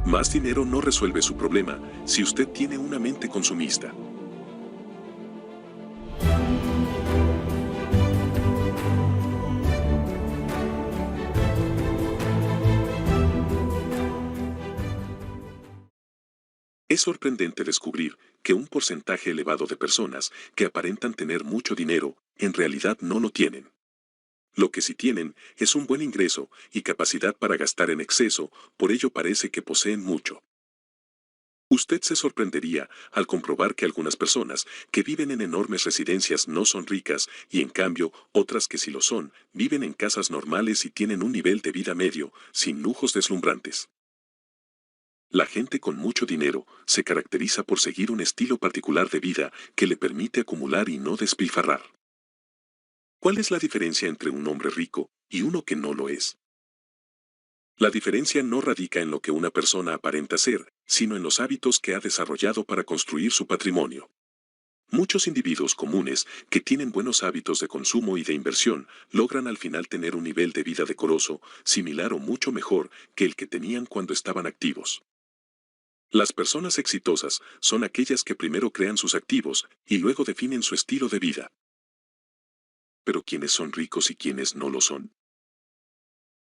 Más dinero no resuelve su problema si usted tiene una mente consumista. Es sorprendente descubrir que un porcentaje elevado de personas que aparentan tener mucho dinero, en realidad no lo tienen. Lo que sí tienen es un buen ingreso y capacidad para gastar en exceso, por ello parece que poseen mucho. Usted se sorprendería al comprobar que algunas personas que viven en enormes residencias no son ricas y en cambio otras que sí lo son, viven en casas normales y tienen un nivel de vida medio, sin lujos deslumbrantes. La gente con mucho dinero se caracteriza por seguir un estilo particular de vida que le permite acumular y no despilfarrar. ¿Cuál es la diferencia entre un hombre rico y uno que no lo es? La diferencia no radica en lo que una persona aparenta ser, sino en los hábitos que ha desarrollado para construir su patrimonio. Muchos individuos comunes que tienen buenos hábitos de consumo y de inversión logran al final tener un nivel de vida decoroso, similar o mucho mejor que el que tenían cuando estaban activos. Las personas exitosas son aquellas que primero crean sus activos y luego definen su estilo de vida. Pero ¿quiénes son ricos y quiénes no lo son?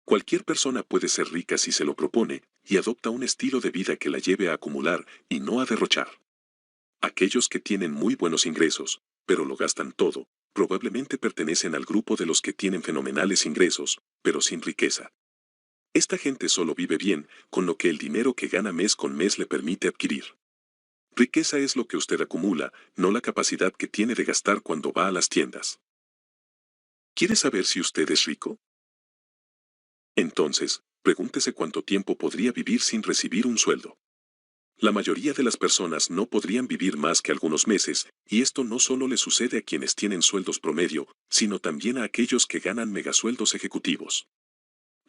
Cualquier persona puede ser rica si se lo propone y adopta un estilo de vida que la lleve a acumular y no a derrochar. Aquellos que tienen muy buenos ingresos, pero lo gastan todo, probablemente pertenecen al grupo de los que tienen fenomenales ingresos, pero sin riqueza. Esta gente solo vive bien con lo que el dinero que gana mes con mes le permite adquirir. Riqueza es lo que usted acumula, no la capacidad que tiene de gastar cuando va a las tiendas. ¿Quiere saber si usted es rico? Entonces, pregúntese cuánto tiempo podría vivir sin recibir un sueldo. La mayoría de las personas no podrían vivir más que algunos meses, y esto no solo le sucede a quienes tienen sueldos promedio, sino también a aquellos que ganan megasueldos ejecutivos.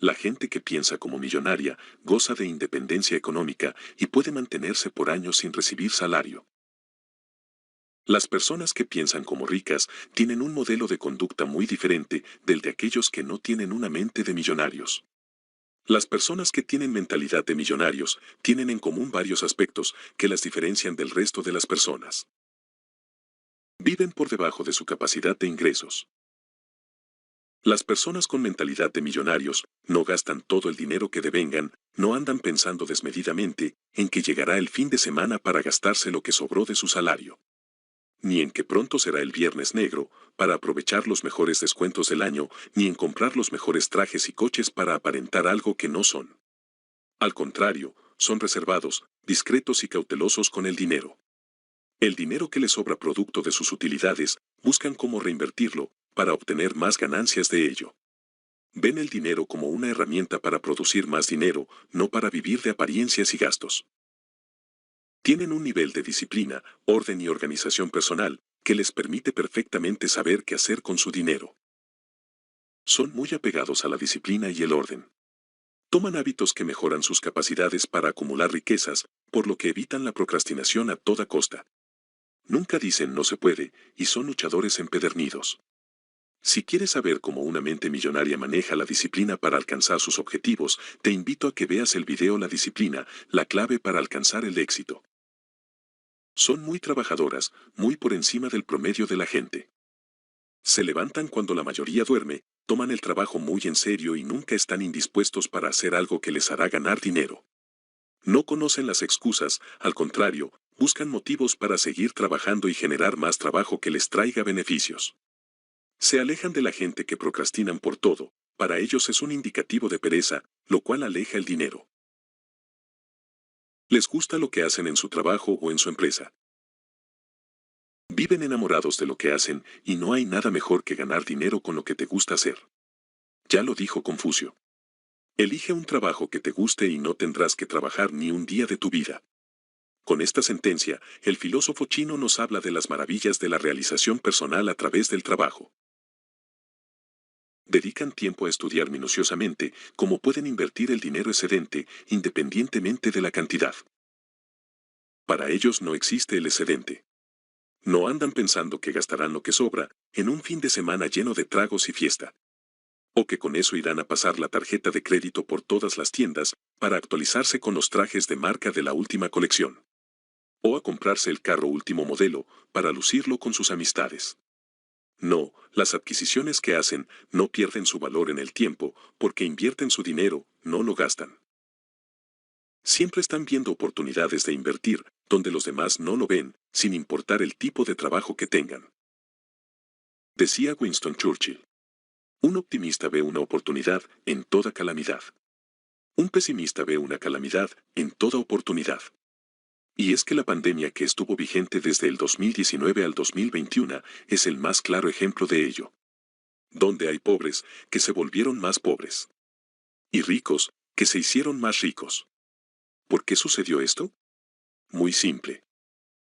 La gente que piensa como millonaria goza de independencia económica y puede mantenerse por años sin recibir salario. Las personas que piensan como ricas tienen un modelo de conducta muy diferente del de aquellos que no tienen una mente de millonarios. Las personas que tienen mentalidad de millonarios tienen en común varios aspectos que las diferencian del resto de las personas. Viven por debajo de su capacidad de ingresos. Las personas con mentalidad de millonarios no gastan todo el dinero que devengan, no andan pensando desmedidamente en que llegará el fin de semana para gastarse lo que sobró de su salario, ni en que pronto será el viernes negro para aprovechar los mejores descuentos del año, ni en comprar los mejores trajes y coches para aparentar algo que no son. Al contrario, son reservados, discretos y cautelosos con el dinero. El dinero que les sobra producto de sus utilidades, buscan cómo reinvertirlo, para obtener más ganancias de ello. Ven el dinero como una herramienta para producir más dinero, no para vivir de apariencias y gastos. Tienen un nivel de disciplina, orden y organización personal, que les permite perfectamente saber qué hacer con su dinero. Son muy apegados a la disciplina y el orden. Toman hábitos que mejoran sus capacidades para acumular riquezas, por lo que evitan la procrastinación a toda costa. Nunca dicen no se puede, y son luchadores empedernidos. Si quieres saber cómo una mente millonaria maneja la disciplina para alcanzar sus objetivos, te invito a que veas el video La disciplina, la clave para alcanzar el éxito. Son muy trabajadoras, muy por encima del promedio de la gente. Se levantan cuando la mayoría duerme, toman el trabajo muy en serio y nunca están indispuestos para hacer algo que les hará ganar dinero. No conocen las excusas, al contrario, buscan motivos para seguir trabajando y generar más trabajo que les traiga beneficios. Se alejan de la gente que procrastinan por todo, para ellos es un indicativo de pereza, lo cual aleja el dinero. Les gusta lo que hacen en su trabajo o en su empresa. Viven enamorados de lo que hacen y no hay nada mejor que ganar dinero con lo que te gusta hacer. Ya lo dijo Confucio. Elige un trabajo que te guste y no tendrás que trabajar ni un día de tu vida. Con esta sentencia, el filósofo chino nos habla de las maravillas de la realización personal a través del trabajo. Dedican tiempo a estudiar minuciosamente cómo pueden invertir el dinero excedente, independientemente de la cantidad. Para ellos no existe el excedente. No andan pensando que gastarán lo que sobra en un fin de semana lleno de tragos y fiesta. O que con eso irán a pasar la tarjeta de crédito por todas las tiendas, para actualizarse con los trajes de marca de la última colección. O a comprarse el carro último modelo para lucirlo con sus amistades. No, las adquisiciones que hacen no pierden su valor en el tiempo porque invierten su dinero, no lo gastan. Siempre están viendo oportunidades de invertir donde los demás no lo ven, sin importar el tipo de trabajo que tengan. Decía Winston Churchill. Un optimista ve una oportunidad en toda calamidad. Un pesimista ve una calamidad en toda oportunidad. Y es que la pandemia que estuvo vigente desde el 2019 al 2021 es el más claro ejemplo de ello. Donde hay pobres que se volvieron más pobres. Y ricos que se hicieron más ricos. ¿Por qué sucedió esto? Muy simple.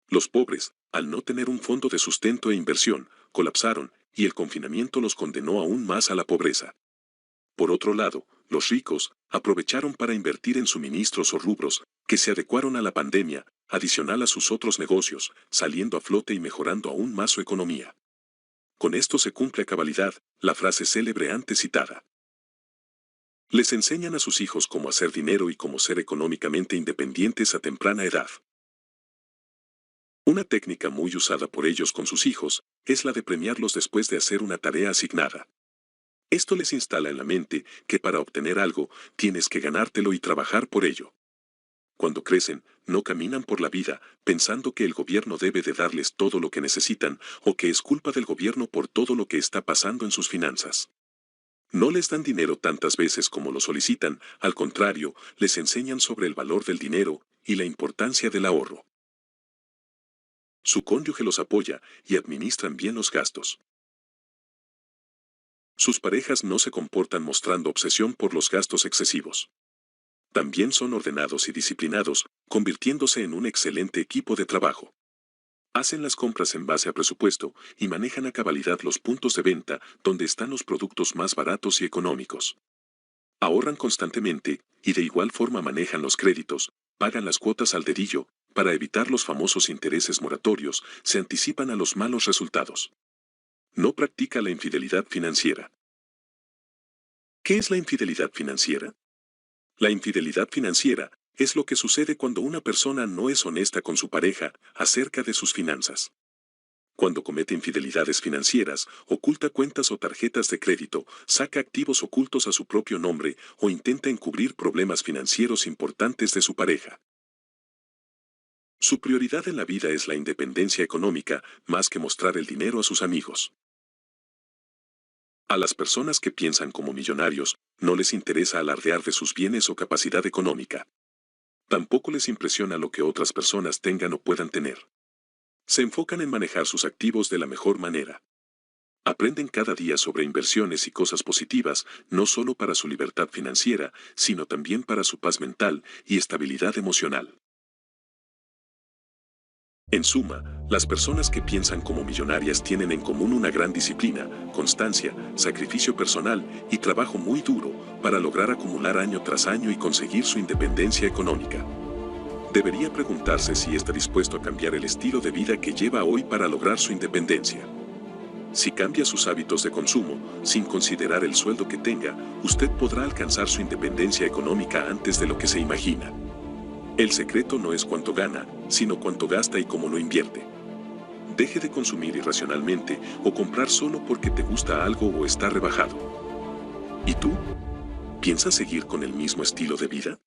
Los pobres, al no tener un fondo de sustento e inversión, colapsaron, y el confinamiento los condenó aún más a la pobreza. Por otro lado, los ricos aprovecharon para invertir en suministros o rubros que se adecuaron a la pandemia, adicional a sus otros negocios, saliendo a flote y mejorando aún más su economía. Con esto se cumple a cabalidad la frase célebre antes citada. Les enseñan a sus hijos cómo hacer dinero y cómo ser económicamente independientes a temprana edad. Una técnica muy usada por ellos con sus hijos es la de premiarlos después de hacer una tarea asignada. Esto les instala en la mente que para obtener algo tienes que ganártelo y trabajar por ello. Cuando crecen, no caminan por la vida pensando que el gobierno debe de darles todo lo que necesitan o que es culpa del gobierno por todo lo que está pasando en sus finanzas. No les dan dinero tantas veces como lo solicitan, al contrario, les enseñan sobre el valor del dinero y la importancia del ahorro. Su cónyuge los apoya y administran bien los gastos. Sus parejas no se comportan mostrando obsesión por los gastos excesivos. También son ordenados y disciplinados, convirtiéndose en un excelente equipo de trabajo. Hacen las compras en base a presupuesto y manejan a cabalidad los puntos de venta donde están los productos más baratos y económicos. Ahorran constantemente y de igual forma manejan los créditos, pagan las cuotas al dedillo, para evitar los famosos intereses moratorios, se anticipan a los malos resultados. No practica la infidelidad financiera. ¿Qué es la infidelidad financiera? La infidelidad financiera es lo que sucede cuando una persona no es honesta con su pareja acerca de sus finanzas. Cuando comete infidelidades financieras, oculta cuentas o tarjetas de crédito, saca activos ocultos a su propio nombre o intenta encubrir problemas financieros importantes de su pareja. Su prioridad en la vida es la independencia económica, más que mostrar el dinero a sus amigos. A las personas que piensan como millonarios, no les interesa alardear de sus bienes o capacidad económica. Tampoco les impresiona lo que otras personas tengan o puedan tener. Se enfocan en manejar sus activos de la mejor manera. Aprenden cada día sobre inversiones y cosas positivas, no solo para su libertad financiera, sino también para su paz mental y estabilidad emocional. En suma, las personas que piensan como millonarias tienen en común una gran disciplina, constancia, sacrificio personal y trabajo muy duro para lograr acumular año tras año y conseguir su independencia económica. Debería preguntarse si está dispuesto a cambiar el estilo de vida que lleva hoy para lograr su independencia. Si cambia sus hábitos de consumo, sin considerar el sueldo que tenga, usted podrá alcanzar su independencia económica antes de lo que se imagina. El secreto no es cuánto gana, sino cuánto gasta y cómo lo invierte. Deje de consumir irracionalmente o comprar solo porque te gusta algo o está rebajado. ¿Y tú? ¿Piensas seguir con el mismo estilo de vida?